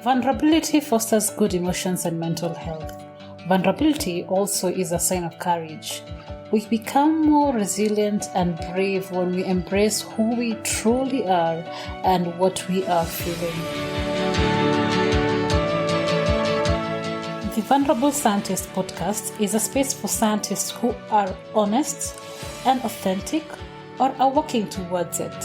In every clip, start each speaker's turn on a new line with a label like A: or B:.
A: Vulnerability fosters good emotions and mental health. Vulnerability also is a sign of courage. We become more resilient and brave when we embrace who we truly are and what we are feeling. The Vulnerable Scientist podcast is a space for scientists who are honest and authentic or are working towards it.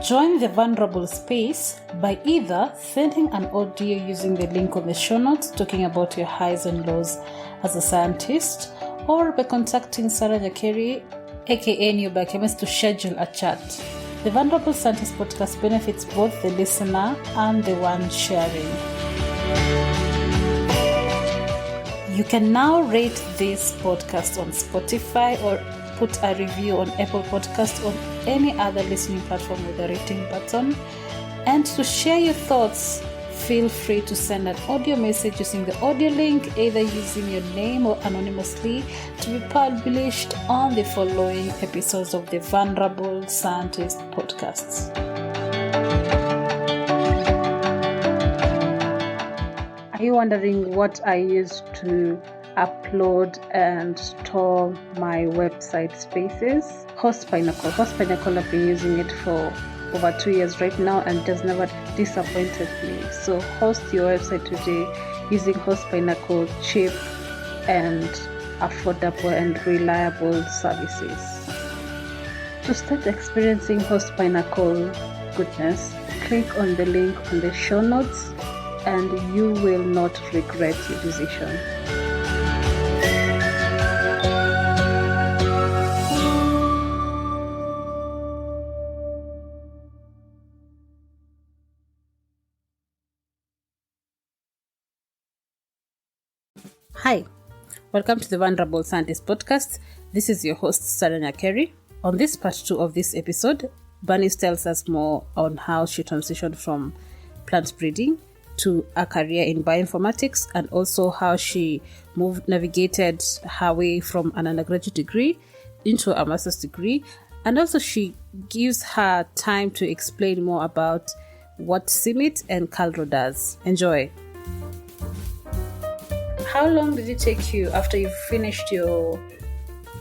A: Join the vulnerable space by either sending an audio using the link on the show notes talking about your highs and lows as a scientist, or by contacting Sarah Nyakeri, aka New Biochemist, to schedule a chat. The Vulnerable Scientist podcast benefits both the listener and the one sharing. You can now rate this podcast on Spotify or put a review on Apple Podcasts or any other listening platform with a rating button. And to share your thoughts, feel free to send an audio message using the audio link, either using your name or anonymously, to be published on the following episodes of the Vulnerable Scientist podcasts. Are you wondering what I use to upload and store my website spaces? Host Pinnacle. I've been using it for over 2 years right now and it has never disappointed me. So host your website today using Host Pinnacle, cheap and affordable and reliable services. To start experiencing Host Pinnacle goodness, click on the link on the show notes and you will not regret your decision. Hi, welcome to the Vulnerable Scientist podcast. This is your host, Sarah Nyakeri. On this part 2 of this episode, Bernice tells us more on how she transitioned from plant breeding to a career in bioinformatics, and also how she navigated her way from an undergraduate degree into a master's degree. And also she gives her time to explain more about what CIMMYT and CALRO does. Enjoy. How long did it take you after you finished your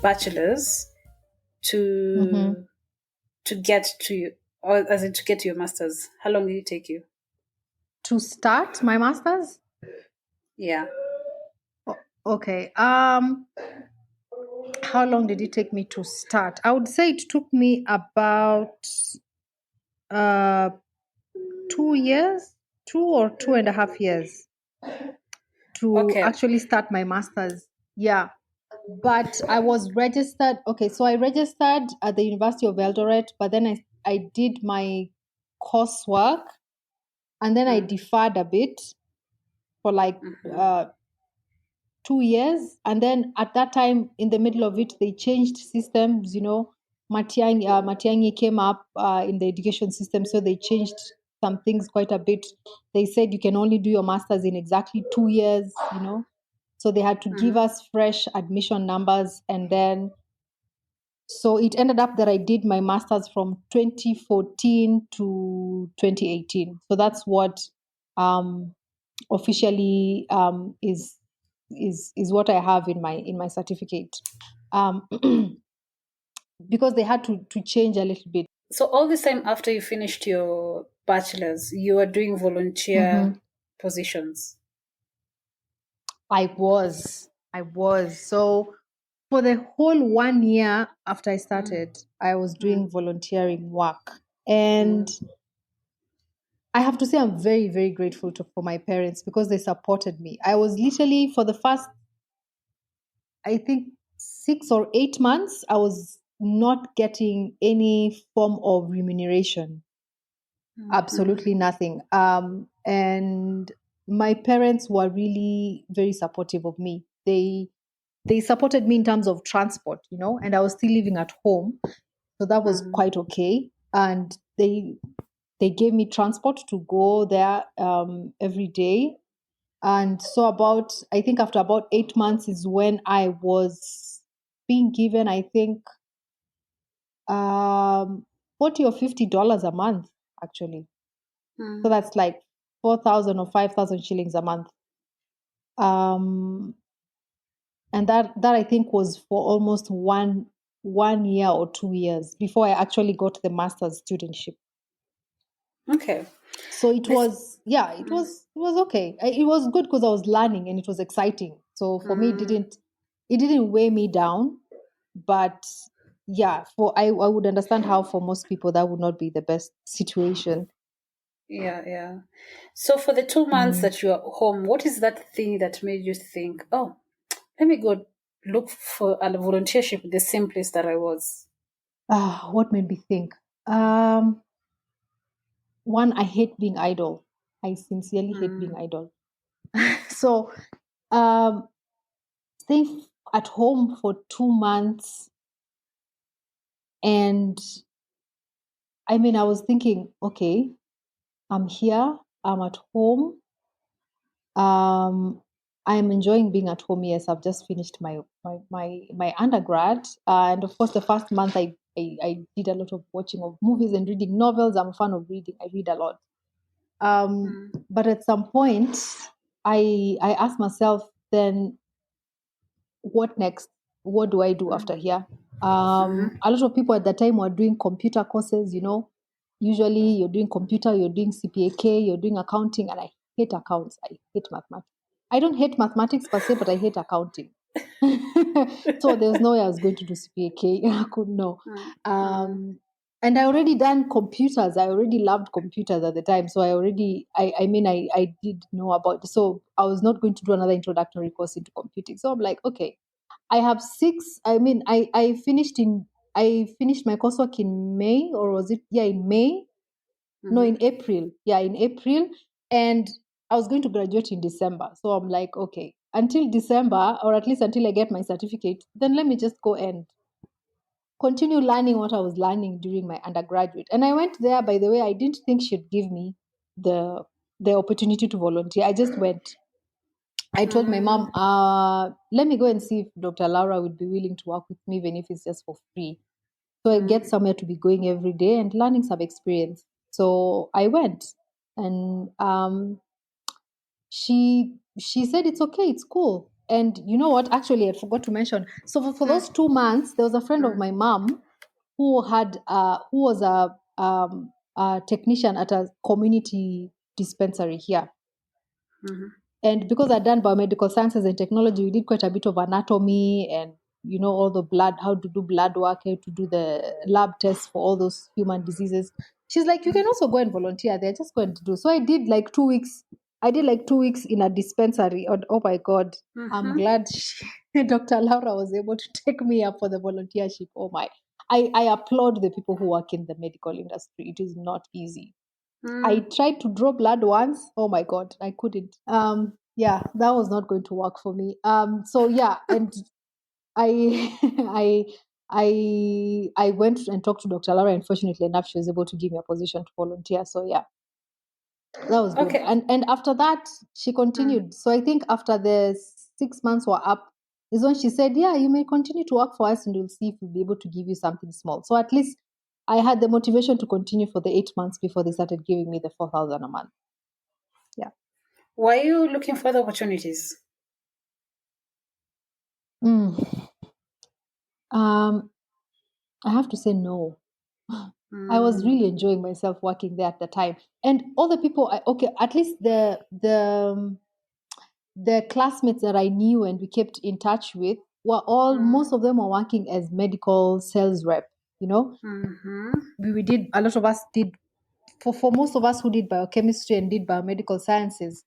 A: bachelor's to get to your master's? How long did it take you
B: to start my master's?
A: Yeah.
B: Okay. How long did it take me to start? I would say it took me about 2 years, 2.5 years to actually start my master's. Yeah. But I was registered. Okay, so I registered at the University of Eldoret, but then I did my coursework and then I deferred a bit for like 2 years. And then at that time, in the middle of it, they changed systems, Matiang'i came up in the education system, so they changed some things quite a bit. They said you can only do your master's in exactly 2 years, so they had to give us fresh admission numbers. And then so it ended up that I did my master's from 2014 to 2018. So that's what officially is what I have in my certificate, because they had to change a little bit.
A: So all this time after you finished your bachelor's, you were doing volunteer positions?
B: I was. So for the whole 1 year after I started, I was doing volunteering work. And I have to say I'm very, very grateful for my parents because they supported me. I was literally, for the first, I think, 6 or 8 months, I was not getting any form of remuneration. Absolutely nothing. And my parents were really very supportive of me. They supported me in terms of transport, and I was still living at home. So that was quite okay. And they gave me transport to go there every day. And so I think after about 8 months is when I was being given, I think, $40 or $50 a month. actually.
A: Mm.
B: So that's like 4,000 or 5,000 shillings a month. And that I think was for almost one year or 2 years before I actually got the master's studentship.
A: Okay.
B: So it
A: This.
B: was, yeah, it was okay. It was good because I was learning and it was exciting. So for me,
A: Mm.
B: it didn't weigh me down. But yeah, I would understand how for most people that would not be the best situation.
A: Yeah, yeah. So for the 2 months
B: Mm.
A: that you are home, what is that thing that made you think, oh, let me go look for a volunteership in the same place that I was?
B: What made me think? Um, One, I hate being idle. I sincerely hate being
A: Mm.
B: idle. So, um, staying at home for 2 months, and I mean, I was thinking, okay, I'm here, I'm at home. Um, I'm enjoying being at home. Yes, I've just finished my undergrad, and of course, the first month I did a lot of watching of movies and reading novels. I'm a fan of reading. I read a lot.
A: Mm.
B: But at some point, I asked myself, then what next? What do I do
A: Mm.
B: after here?
A: Mm-hmm.
B: A lot of people at that time were doing computer courses, you know. Usually you're doing computer, you're doing CPAK, you're doing accounting, and I hate accounts. I hate mathematics. I don't hate mathematics per se, but I hate accounting. So there was no way I was going to do CPAK. I couldn't know.
A: Mm. Mm.
B: Um, and I already done computers. I already loved computers at the time. So I mean, I did know about, so I was not going to do another introductory course into computing. So I'm like, okay, I have six. I mean, I finished my coursework in May, or was it? Yeah, in May. No,
A: Mm-hmm.
B: in April. Yeah, in April. And I was going to graduate in December. So I'm like, okay, until December, or at least until I get my certificate, then let me just go and continue learning what I was learning during my undergraduate. And I went there, by the way, I didn't think she'd give me the the opportunity to volunteer. I just went. I told my
A: Mm.
B: mom, let me go and see if Dr. Laura would be willing to work with me, even if it's just for free. So I get
A: Mm.
B: somewhere to be going every day and learning some experience. So I went, and she said it's okay, it's cool. And you know what? Actually, I forgot to mention. So for
A: Mm.
B: those 2 months, there was a friend of
A: Mm.
B: my mom who was a technician at a community dispensary here.
A: Mm-hmm.
B: And because I'd done biomedical sciences and technology, we did quite a bit of anatomy and, you know, all the blood, how to do blood work, how to do the lab tests for all those human diseases. She's like, you can also go and volunteer there, just go and do. So I did like 2 weeks. I did like 2 weeks in a dispensary. And oh my God, I'm
A: Mm-hmm.
B: glad Dr. Laura was able to take me up for the volunteership. Oh my. I applaud the people who work in the medical industry. It is not easy. I
A: Mm.
B: tried to draw blood once. Oh my God, I couldn't. Yeah, that was not going to work for me. So yeah, and I, I went and talked to Dr. Laura. And fortunately enough, she was able to give me a position to volunteer. So yeah, that was good.
A: Okay.
B: And after that, she
A: Mm.
B: continued. So I think after the 6 months were up, is when she said, "Yeah, you may continue to work for us, and we'll see if we'll be able to give you something small." So at least I had the motivation to continue for the 8 months before they started giving me the 4,000 a month. Yeah.
A: Were you looking for other opportunities?
B: Mm. Um, I have to say no. I was
A: Mm.
B: really enjoying myself working there at the time, and all the people. Okay, at least the classmates that I knew and we kept in touch with were all.
A: Mm.
B: Most of them were working as medical sales rep. You know,
A: Mm-hmm.
B: we did, a lot of us did, for most of us who did biochemistry and did biomedical sciences,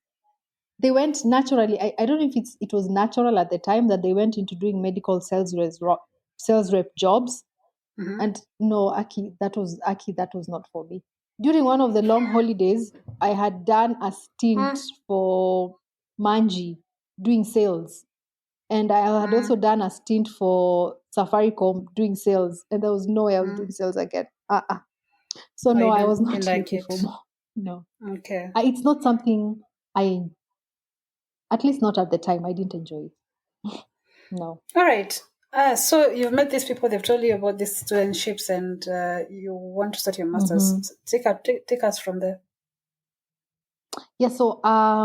B: they went naturally. I don't know if it was natural at the time that they went into doing medical sales rep jobs.
A: Mm-hmm.
B: And no, Aki, that was not for me. During one of the long holidays, I had done a stint
A: Mm.
B: for Manji doing sales. And I had also
A: Mm.
B: done a stint for Safaricom doing sales. And there was no way I was
A: Mm.
B: doing sales again. So
A: Oh,
B: no,
A: you
B: I was
A: didn't
B: not
A: like
B: looking for
A: it.
B: more. No.
A: Okay.
B: It's not something I, at least not at the time, I didn't enjoy it. No.
A: All right. So you've met these people, they've told you about these studentships, and you want to start your master's.
B: Mm-hmm.
A: So take us from there.
B: Yeah. So I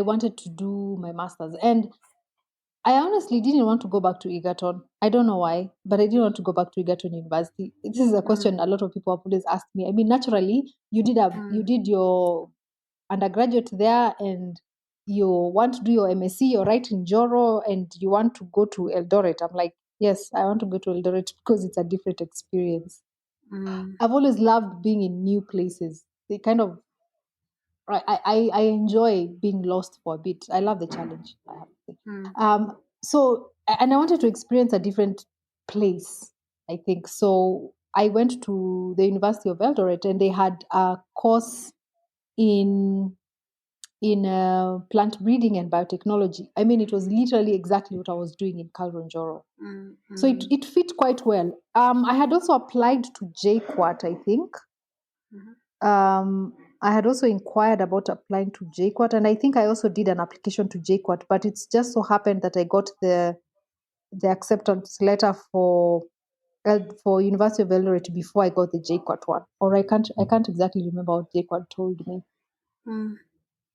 B: wanted to do my master's, and I honestly didn't want to go back to Egerton. I don't know why, but I didn't want to go back to Egerton University. This is a question a lot of people have always asked me. I mean, naturally, you did your undergraduate there, and you want to do your MSc, you're right in Joro, and you want to go to Eldoret. I'm like, yes, I want to go to Eldoret because it's a different experience.
A: Mm,
B: I've always loved being in new places. They kind of I enjoy being lost for a bit. I love the challenge, I have to say.
A: mm,
B: And I wanted to experience a different place, I think. So I went to the University of Eldoret, and they had a course in plant breeding and biotechnology. I mean, it was literally exactly what I was doing in Kalronjoro.
A: mm,
B: So it fit quite well. I had also applied to JQuat, I think. I had also inquired about applying to JQuat, and I think I also did an application to JQuat, but it's just so happened that I got the acceptance letter for University of Eldoret before I got the JQuat one, or I can't exactly remember what JQuat told me.
A: mm,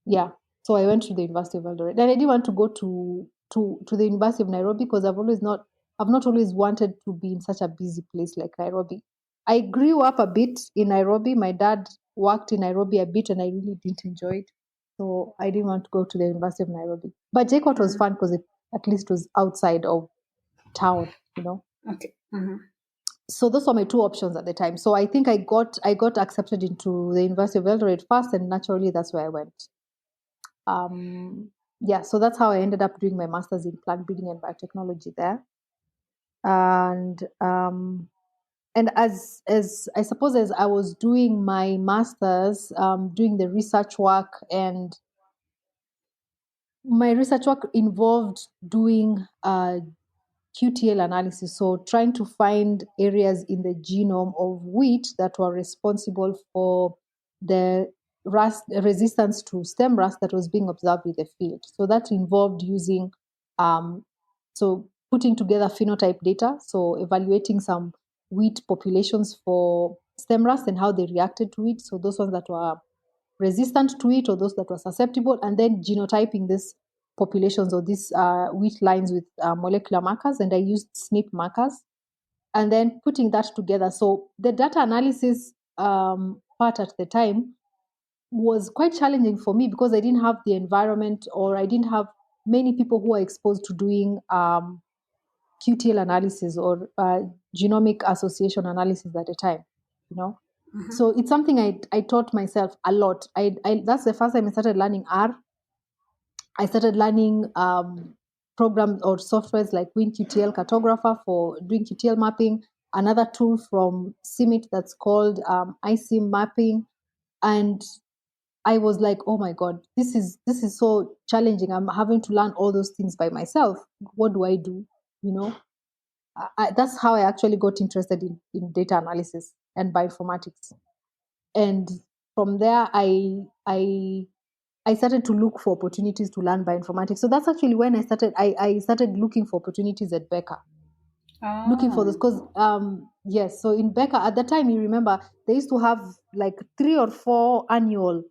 B: Yeah, so I went to the University of Eldoret, and I didn't want to go to the University of Nairobi because I've not always wanted to be in such a busy place like Nairobi. I grew up a bit in Nairobi. My dad worked in Nairobi a bit, and I really didn't enjoy it. So I didn't want to go to the University of Nairobi. But JKUAT was
A: mm.
B: fun because it at least was outside of town, you know.
A: Okay. Mm-hmm.
B: So those were my two options at the time. So I think I got accepted into the University of Eldoret first, and naturally that's where I went. Yeah, so that's how I ended up doing my master's in plant breeding and biotechnology there. And as I suppose as I was doing my master's, doing the research work, and my research work involved doing QTL analysis, so trying to find areas in the genome of wheat that were responsible for the rust resistance to stem rust that was being observed in the field. So that involved using, so putting together phenotype data, so evaluating some wheat populations for stem rust and how they reacted to it. So those ones that were resistant to it or those that were susceptible, and then genotyping these populations or these wheat lines with molecular markers. And I used SNP markers, and then putting that together. So the data analysis part at the time was quite challenging for me because I didn't have the environment, or I didn't have many people who are exposed to doing QTL analysis or genomic association analysis at the time, you know. So it's something I taught myself a lot. That's the first time I started learning R. I started learning programs or softwares like WinQTL Cartographer for doing QTL mapping, another tool from CIMIT that's called ICIM mapping. And I was like, oh my God, this is so challenging. I'm having to learn all those things by myself. What do I do? You know, that's how I actually got interested in data analysis and bioinformatics. And from there, I started to look for opportunities to learn bioinformatics. So that's actually when I started looking for opportunities at Becker, looking for this
A: Oh.
B: because yes, so in Becker at the time, you remember they used to have like 3 or 4 annual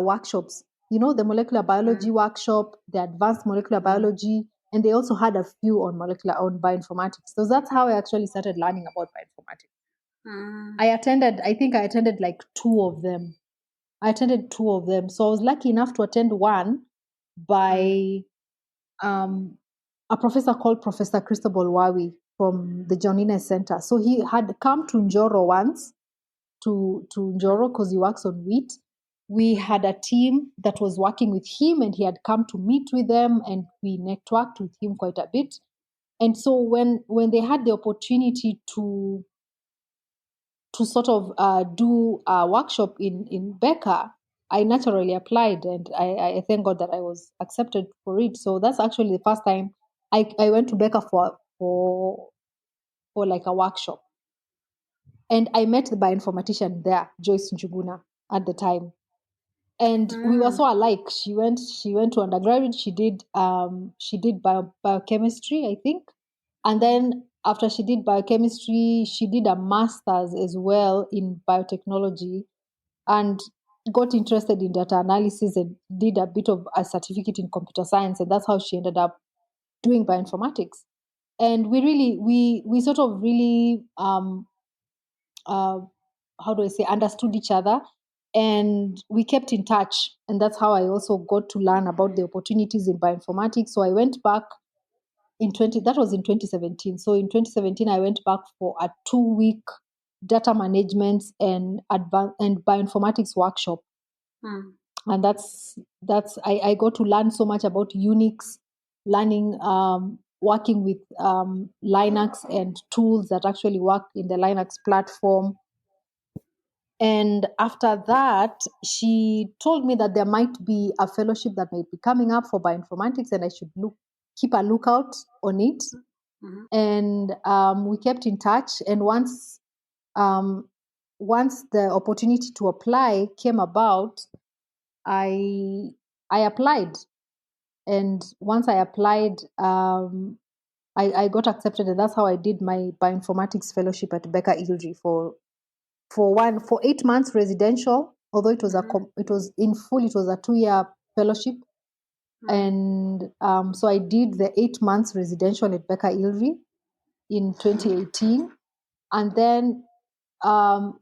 B: workshops. You know, the molecular biology
A: Mm,
B: workshop, the advanced molecular
A: mm,
B: biology, and they also had a few on bioinformatics. So that's how I actually started learning about bioinformatics.
A: mm,
B: I think I attended like 2 of them. I attended 2 of them. So I was lucky enough to attend one
A: mm,
B: by um, a professor called Professor Cristobal Wawi from the John Innes Center. So he had come to Njoro once, to
A: mm,
B: Njoro, because he works on wheat. We had a team that was working with him, and he had come to meet with them, and we networked with him quite a bit. And so when they had the opportunity to sort of do a workshop in Becca, I naturally applied, and I thank God that I was accepted for it. So that's actually the first time I went to Becca for like a workshop. And I met the bioinformatician there, Joyce Njuguna, at the time. And we were so alike. She went to undergraduate. She did biochemistry, I think. And then after she did biochemistry, she did a master's as well in biotechnology and got interested in data analysis and did a bit of a certificate in computer science. And that's how she ended up doing bioinformatics. And we sort of really, how do I say, understood each other, and we kept in touch. And that's how I also got to learn about the opportunities in bioinformatics. So I went back that was in 2017. So in 2017, I went back for a 2-week data management and bioinformatics workshop. And I got to learn so much about Unix, learning, working with Linux and tools that actually work in the Linux platform. And after that, she told me that there might be a fellowship that might be coming up for bioinformatics, and I should keep a lookout on it. And we kept in touch. And once the opportunity to apply came about, I applied. And once I applied, I got accepted, and that's how I did my bioinformatics fellowship at Becker Ilri for 8 months residential. Although it was it was in full, it was a 2-year fellowship. And so I did the 8 months residential at Becker Ilri in 2018. And then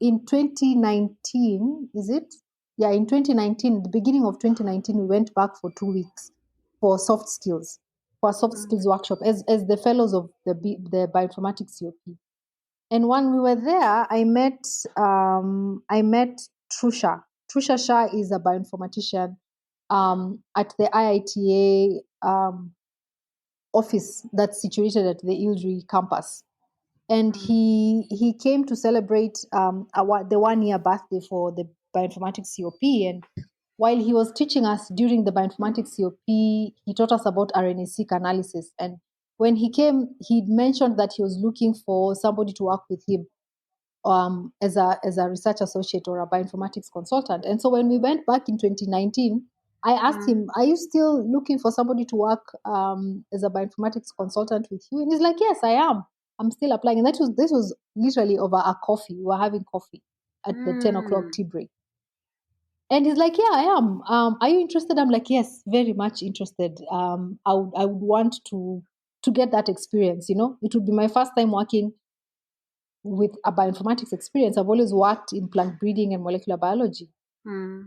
B: in 2019, is it? Yeah, in 2019, the beginning of 2019, we went back for 2 weeks for a soft skills workshop as the fellows of the bioinformatics COP. And when we were there, I met Trusha. Trusha Shah is a bioinformatician at the IITA office that's situated at the Ilri campus. And he came to celebrate the 1-year birthday for the bioinformatics COP. And while he was teaching us during the bioinformatics COP, he taught us about RNA-seq analysis. And when he came, he mentioned that he was looking for somebody to work with him as a research associate or a bioinformatics consultant. And so when we went back in 2019, I asked him, "Are you still looking for somebody to work as a bioinformatics consultant with you?" And he's like, "Yes, I am. I'm still applying." And this was literally over a coffee. We were having coffee at the 10 o'clock tea break. And he's like, "Yeah, I am. Are you interested?" I'm like, "Yes, very much interested. I would want to get that experience. It would be my first time working with a bioinformatics experience. I've always worked in plant breeding and molecular biology.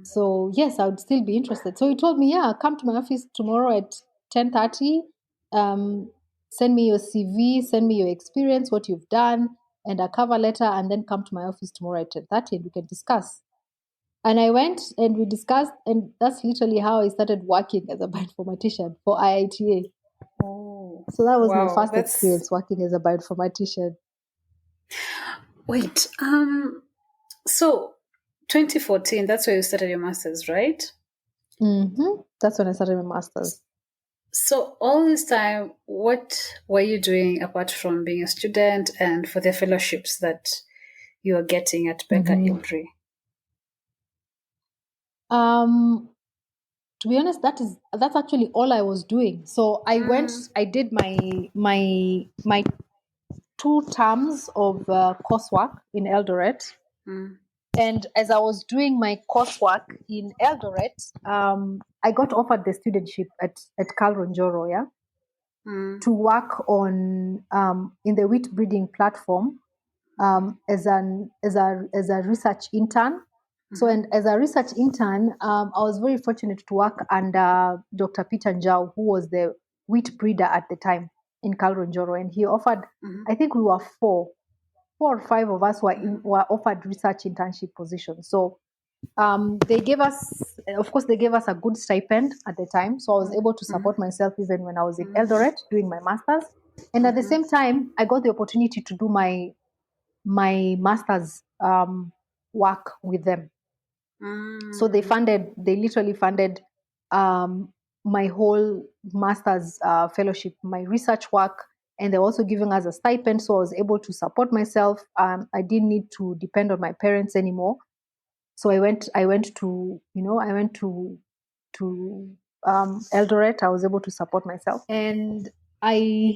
B: So yes, I would still be interested." So he told me, "Yeah, come to my office tomorrow at 10:30. Send me your CV, send me your experience, what you've done, and a cover letter, and then come to my office tomorrow at 10:30 and we can discuss." And I went and we discussed, and that's literally how I started working as a bioinformatician for IITA.
A: Oh,
B: so that was my
A: wow,
B: first experience working as a bioinformatician.
A: Wait, so 2014, that's where you started your master's, right?
B: That's when I started my master's.
A: So all this time, what were you doing apart from being a student and for the fellowships that you are getting at Becker Ilri?
B: To be honest, that's actually all I was doing. So I did my 2 terms of coursework in Eldoret. And as I was doing my coursework in Eldoret, I got offered the studentship at Carl Ronjoro, to work on in the wheat breeding platform as a research intern. So, and as a research intern, I was very fortunate to work under Dr. Peter Njau, who was the wheat breeder at the time in Carl Ronjoro, and he offered. I think we were 4 or 5 of us were offered research internship positions. So they gave us a good stipend at the time. So I was able to support myself even when I was in Eldoret doing my master's. And at the same time, I got the opportunity to do my master's work with them. So they literally funded my whole master's fellowship, my research work, and they're also giving us a stipend. So I was able to support myself. I didn't need to depend on my parents anymore. So I went to, Eldoret. I was able to support myself, and I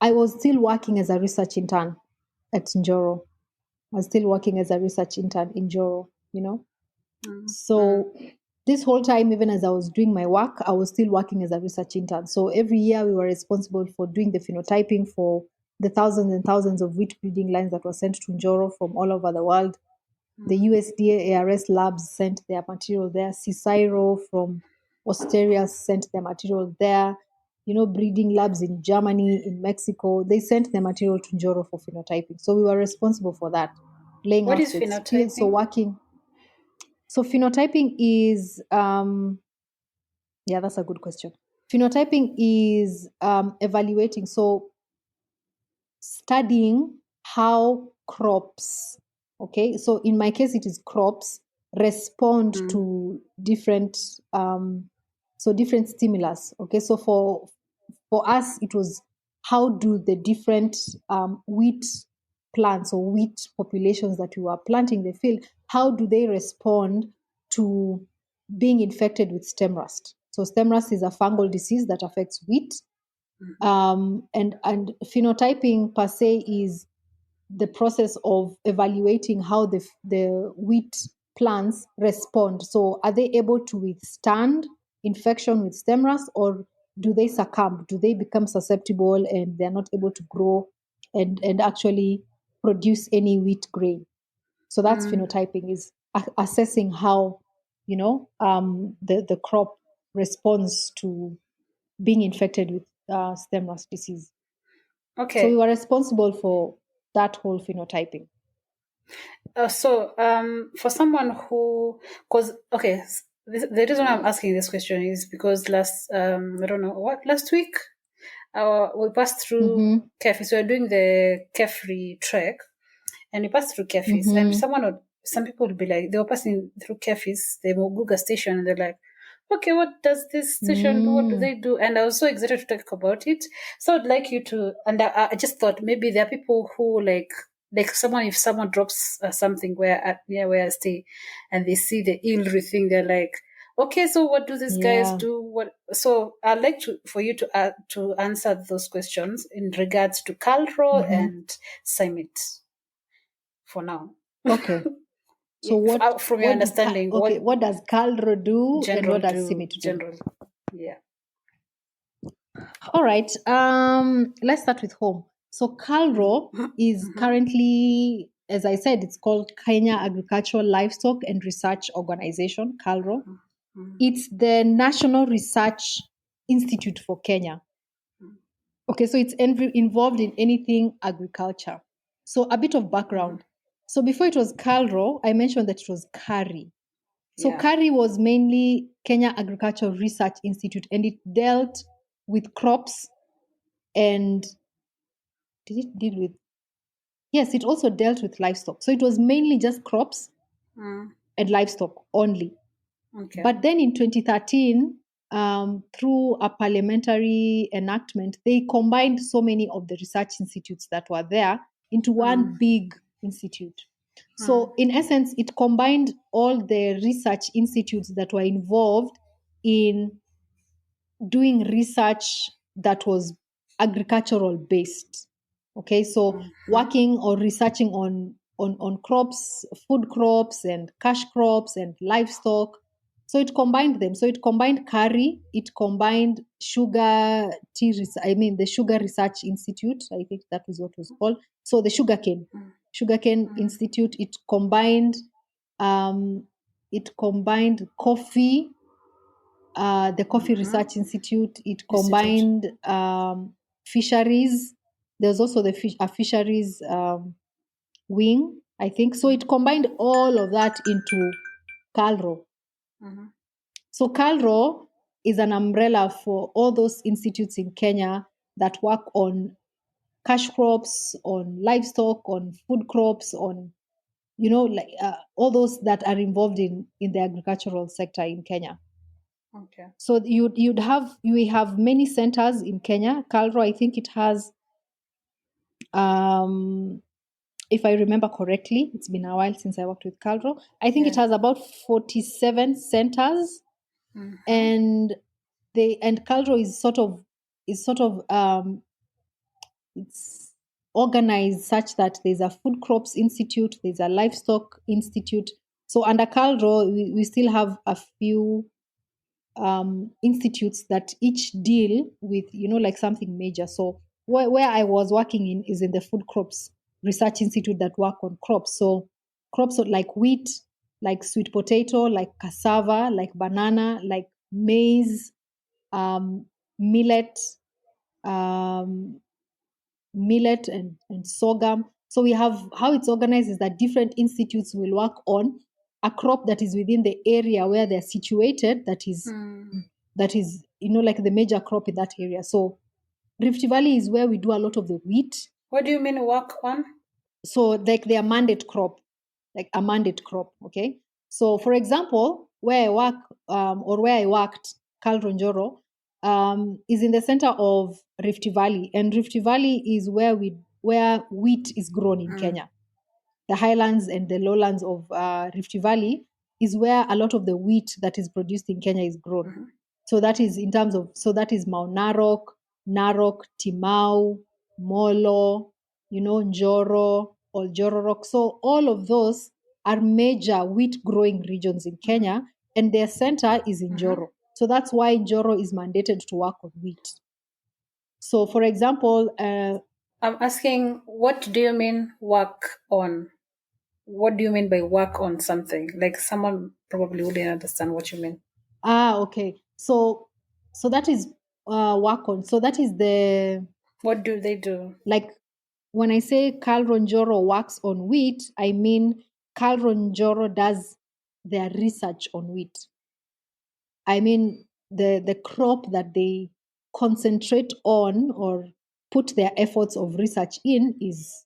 B: was still working as a research intern at Njoro. I was still working as a research intern in Njoro, So this whole time, even as I was doing my work, I was still working as a research intern. So every year we were responsible for doing the phenotyping for the thousands and thousands of wheat breeding lines that were sent to Njoro from all over the world. The USDA ARS labs sent their material there. CSIRO from Australia sent their material there. Breeding labs in Germany, in Mexico, they sent their material to Njoro for phenotyping. So we were responsible for that, laying
A: What
B: out
A: is
B: the fields. So
A: phenotyping?
B: working. So phenotyping is, yeah, that's a good question. Phenotyping is evaluating. So studying how crops, okay, so in my case it is crops, respond to different different stimulus. Okay, so for us it was, how do the different wheat plants or wheat populations that we were planting in the field, how do they respond to being infected with stem rust? So stem rust is a fungal disease that affects wheat. And phenotyping per se is the process of evaluating how the wheat plants respond. So are they able to withstand infection with stem rust, or do they succumb? Do they become susceptible and they're not able to grow and actually produce any wheat grain? So that's phenotyping, is assessing how the crop responds to being infected with stem rust disease. So we
A: Okay.
B: were responsible for that whole phenotyping.
A: For someone who, because the reason I'm asking this question is because I don't know what, last week, we passed through
B: Mm-hmm.
A: Kefis. We were doing the Kefri trek, and we passed through Kefis, and
B: Mm-hmm.
A: some people would be like, they were passing through Kefis, the Moguga station, and they're like, okay, what does this station do? What do they do? And I was so excited to talk about it. So I'd like you to, and I just thought maybe there are people who like someone, if someone drops something near where I stay, and they see the ILRI thing, they're like, okay, so what do these guys
B: Yeah.
A: do? What? So I'd like for you to answer those questions in regards to Calro
B: Mm-hmm.
A: and Summit for now.
B: Okay.
A: Yeah,
B: So
A: from your understanding, what
B: what does Calro do and
A: general
B: what does
A: do?
B: CIMIT do?
A: General, yeah.
B: All right. Let's start with home. So Calro is currently, as I said, it's called Kenya Agricultural Livestock and Research Organization, Calro. It's the National Research Institute for Kenya. Okay, so it's involved in anything agriculture. So a bit of background. So before it was Calro, I mentioned that it was CARI. So
A: Yeah.
B: CARI was mainly Kenya Agricultural Research Institute, and it dealt with crops. And did it deal with? Yes, it also dealt with livestock. So it was mainly just crops and livestock only.
A: Okay.
B: But then in 2013, through a parliamentary enactment, they combined so many of the research institutes that were there into one big institute. So, in essence, it combined all the research institutes that were involved in doing research that was agricultural based. Okay, so working or researching on crops, food crops and cash crops and livestock. So it combined them. So it combined CARI, it combined the Sugar Research Institute, I think that was what it was called. So the Sugarcane Institute, it combined coffee, the Coffee Research Institute. It combined fisheries. There's also a fisheries wing, I think. So it combined all of that into CALRO. So CALRO is an umbrella for all those institutes in Kenya that work on cash crops, on livestock, on food crops, on all those that are involved in the agricultural sector in Kenya.
A: Okay.
B: So we have many centers in Kenya. Calro, I think it has if I remember correctly, it's been a while since I worked with Calro. I think it has about 47 centers, and Calro is sort of it's organized such that there's a food crops institute, there's a livestock institute. So under Calro, we still have a few institutes that each deal with, like something major. So where I was working in is in the food crops research institute that work on crops. So crops like wheat, like sweet potato, like cassava, like banana, like maize, millet, um, and sorghum. So we have, how it's organized is that different institutes will work on a crop that is within the area where they're situated, that is like the major crop in that area. So Rift Valley is where we do a lot of the wheat.
A: What do you mean work on?
B: So like their mandate crop, like a mandate crop. Okay. So for example, where I work, or where I worked, Kalronjoro, is in the center of Rift Valley, and Rift Valley is where wheat is grown in Kenya. The highlands and the lowlands of Rift Valley is where a lot of the wheat that is produced in Kenya is grown. So that is Mount Narok, Timau, Molo, Njoro, Oljororok. So all of those are major wheat growing regions in Kenya, and their center is in Njoro. So that's why Njoro is mandated to work on wheat. So for example,
A: I'm asking, what do you mean work on? What do you mean by work on something? Like someone probably wouldn't understand what you mean.
B: Okay. So that is work on. So that is the.
A: What do they do?
B: Like when I say Kalronjoro works on wheat, I mean Kalronjoro does their research on wheat. I mean the crop that they concentrate on or put their efforts of research in is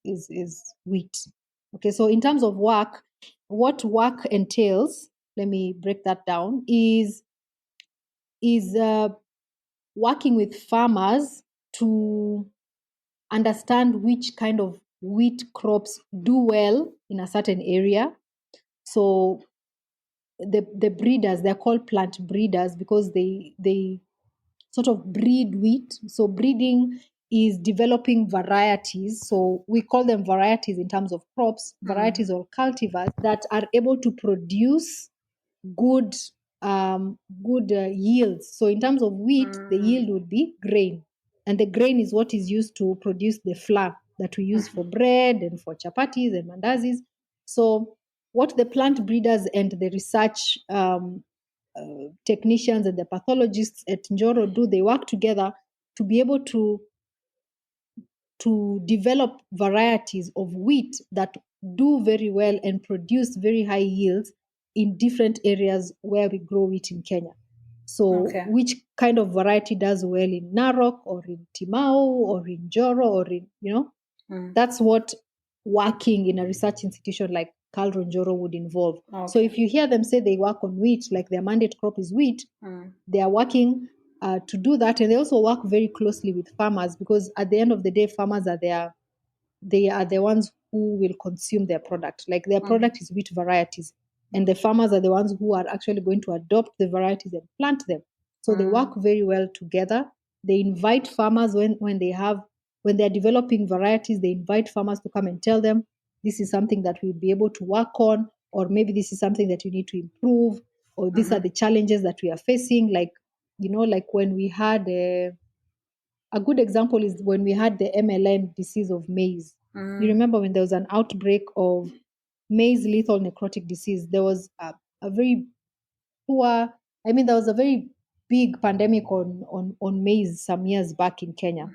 B: wheat. Okay, so in terms of work, what work entails, let me break that down, is working with farmers to understand which kind of wheat crops do well in a certain area. So the breeders, they're called plant breeders because they sort of breed wheat. So breeding is developing varieties. So we call them varieties in terms of crops, varieties or cultivars that are able to produce good yields. So in terms of wheat, the yield would be grain, and the grain is what is used to produce the flour that we use for bread and for chapatis and mandazis. So what the plant breeders and the research technicians and the pathologists at Njoro do, they work together to be able to develop varieties of wheat that do very well and produce very high yields in different areas where we grow wheat in Kenya. So which kind of variety does well in Narok or in Timau or in Joro or in, that's what working in a research institution like Calro Njoro would involve. So if you hear them say they work on wheat, like their mandate crop is wheat, they are working to do that, and they also work very closely with farmers because at the end of the day, farmers are they are the ones who will consume their product. Like their product is wheat varieties, and the farmers are the ones who are actually going to adopt the varieties and plant them. So they work very well together. They invite farmers when they're developing varieties, they invite farmers to come and tell them this is something that we'll be able to work on, or maybe this is something that you need to improve, or these are the challenges that we are facing. Like, like when we had a good example is when we had the MLN disease of maize. You remember when there was an outbreak of maize lethal necrotic disease? There was a very there was a very big pandemic on maize some years back in Kenya.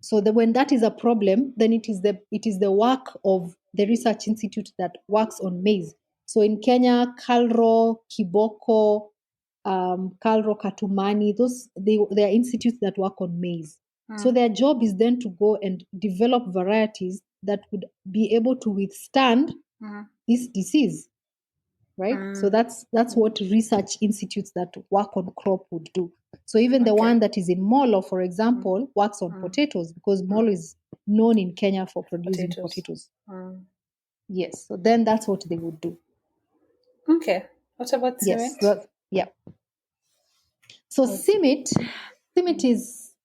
B: So when that is a problem, then it is the work of the research institute that works on maize. So in Kenya, Calro, Kiboko, Calro, Katumani, they are institutes that work on maize. So their job is then to go and develop varieties that would be able to withstand this disease, right? So that's what research institutes that work on crop would do. So even the one that is in Molo, for example, works on potatoes because Molo is known in Kenya for producing potatoes. Yes, so then that's what they would do.
A: Okay. What about
B: Yes,
A: cement?
B: yeah. So CIMMYT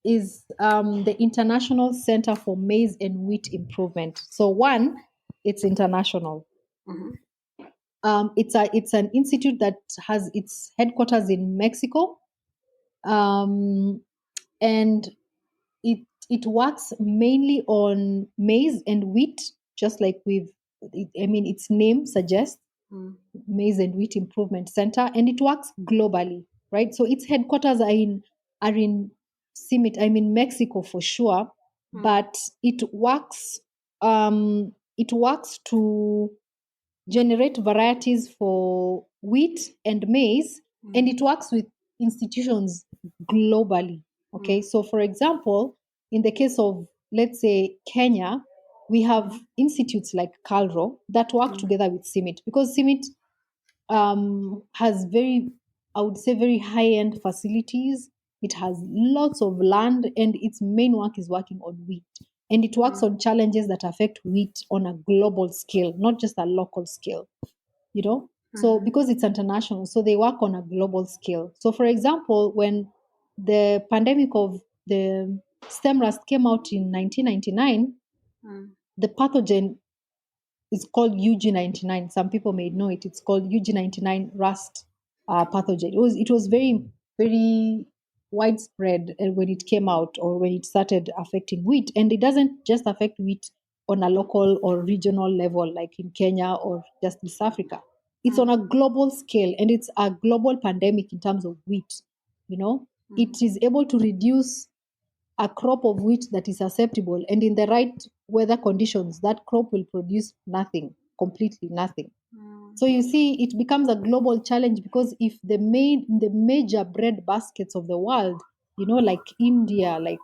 B: is the International Center for Maize and Wheat Improvement. So one, it's international. It's an institute that has its headquarters in Mexico, and it works mainly on maize and wheat, just like its name suggests, Maize and Wheat Improvement Center, and it works globally, right? So its headquarters are in CIMMYT, Mexico for sure, but it works to generate varieties for wheat and maize, and it works with institutions globally. Okay, so for example, in the case of, let's say, Kenya, we have institutes like Calro that work together with CIMMYT, because CIMMYT has very high-end facilities. It has lots of land, and its main work is working on wheat. And it works on challenges that affect wheat on a global scale, not just a local scale, So because it's international, so they work on a global scale. So for example, when the pandemic of the stem rust came out in 1999, the pathogen is called UG99. Some people may know it. It's called UG99 rust pathogen. It was very, very widespread when it came out, or when it started affecting wheat. And it doesn't just affect wheat on a local or regional level like in Kenya or just East Africa. It's on a global scale, and it's a global pandemic in terms of wheat. It is able to reduce a crop of wheat that is susceptible, and in the right weather conditions, that crop will produce nothing, completely nothing. So you see, it becomes a global challenge, because if the major bread baskets of the world, like India, like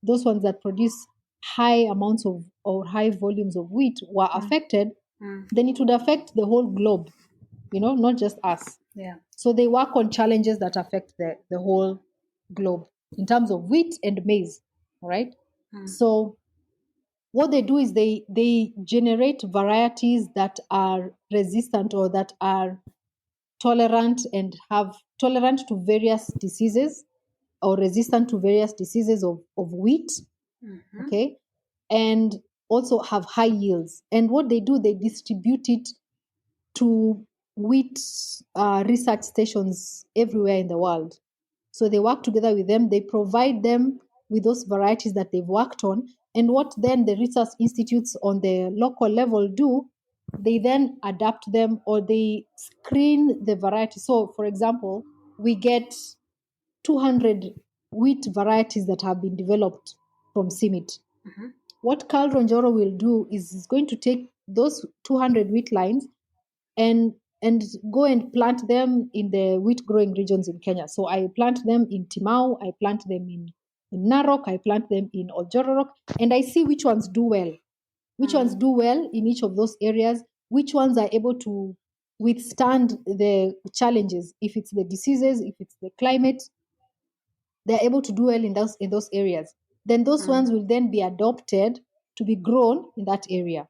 B: those ones that produce high amounts of or high volumes of wheat, were affected, then it would affect the whole globe, not just us.
A: Yeah.
B: So they work on challenges that affect the whole globe in terms of wheat and maize. All right. So what they do is they generate varieties that are resistant, or that are tolerant to various diseases, or resistant to various diseases of wheat. Okay. And also have high yields. And what they do, they distribute it to wheat research stations everywhere in the world. So they work together with them. They provide them with those varieties that they've worked on. And what then the research institutes on the local level do, they then adapt them, or they screen the variety. So, for example, we get 200 wheat varieties that have been developed from CIMMYT. What Carl Ronjoro will do is he's going to take those 200 wheat lines and go and plant them in the wheat growing regions in Kenya. So I plant them in Timau, I plant them in Narok, I plant them in Oljororok, and I see which ones do well. Which ones do well in each of those areas, which ones are able to withstand the challenges. If it's the diseases, if it's the climate, they're able to do well in those areas. Then those ones will then be adopted to be grown in that area.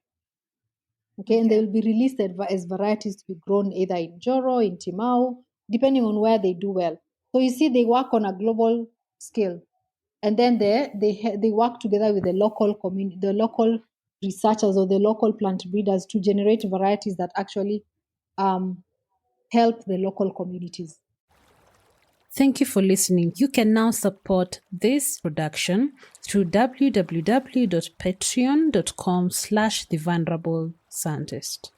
B: Okay, and they will be released as varieties to be grown either in Joro, in Timau, depending on where they do well. So you see, they work on a global scale, and then they work together with the local community, the local researchers, or the local plant breeders, to generate varieties that actually help the local communities.
A: Thank you for listening. You can now support this production through www.patreon.com/thevulnerable scientist.